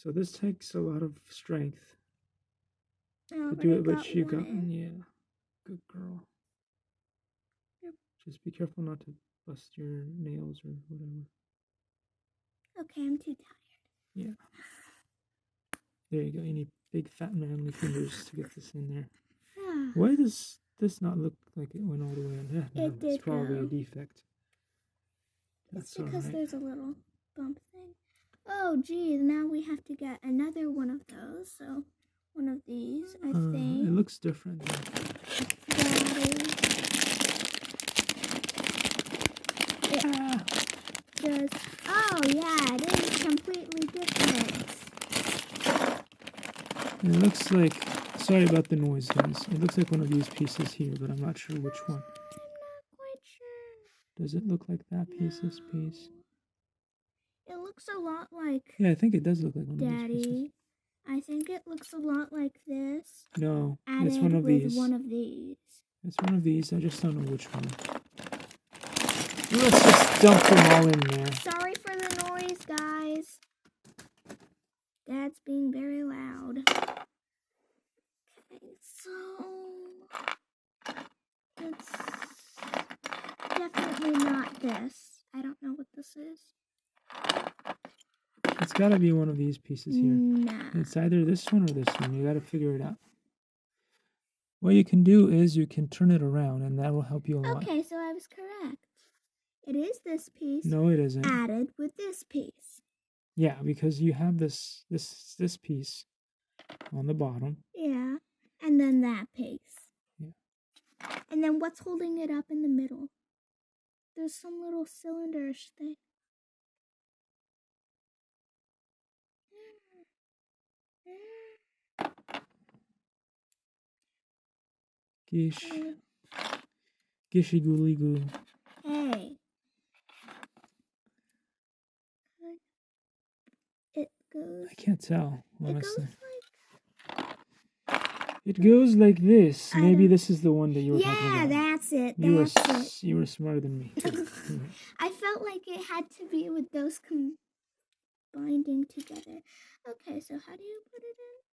So this takes a lot of strength Oh, to but do I it, but got you one got, in. yeah, good girl. Yep. Just be careful not to bust your nails or whatever. Okay, I'm too tired. Yeah. There you go. You need big fat manly fingers to get this in there. Why does this not look like it went all the way in? Yeah, It it's did probably go. a defect. It's That's because alright. there's a little bump thing. Oh, geez, now we have to get another one of those. So, one of these, I think. It looks different. Oh, yeah, it is completely different. It looks like, sorry about the noise, guys. It looks like one of these pieces here, but I'm not sure which one. I'm not quite sure. Does it look like that piece, this piece? It looks a lot like... Yeah, I think it does look like one of these pieces. Daddy, I think it looks a lot like this. No, it's one of with these. one of these. It's one of these. I just don't know which one. Let's just dump them all in there. Sorry for the noise, guys. Dad's being very loud. Okay, so it's definitely not this. I don't know what this is. It's got to be one of these pieces here. Nah. It's either this one or this one. You got to figure it out. What you can do is you can turn it around, and that will help you a lot. Okay, so I was correct. It is this piece. No, it isn't. Added with this piece. Yeah, because you have this piece on the bottom. Yeah, and then that piece. Yeah. And then what's holding it up in the middle? There's some little cylinderish thing. Gish. Gishy gooly goo. Hey. It goes... I can't tell, honestly. It goes like... It goes like this. Maybe this is the one that you were talking about. Yeah, that's it. You were smarter than me. I felt like it had to be with those binding together. Okay, so how do you put it in?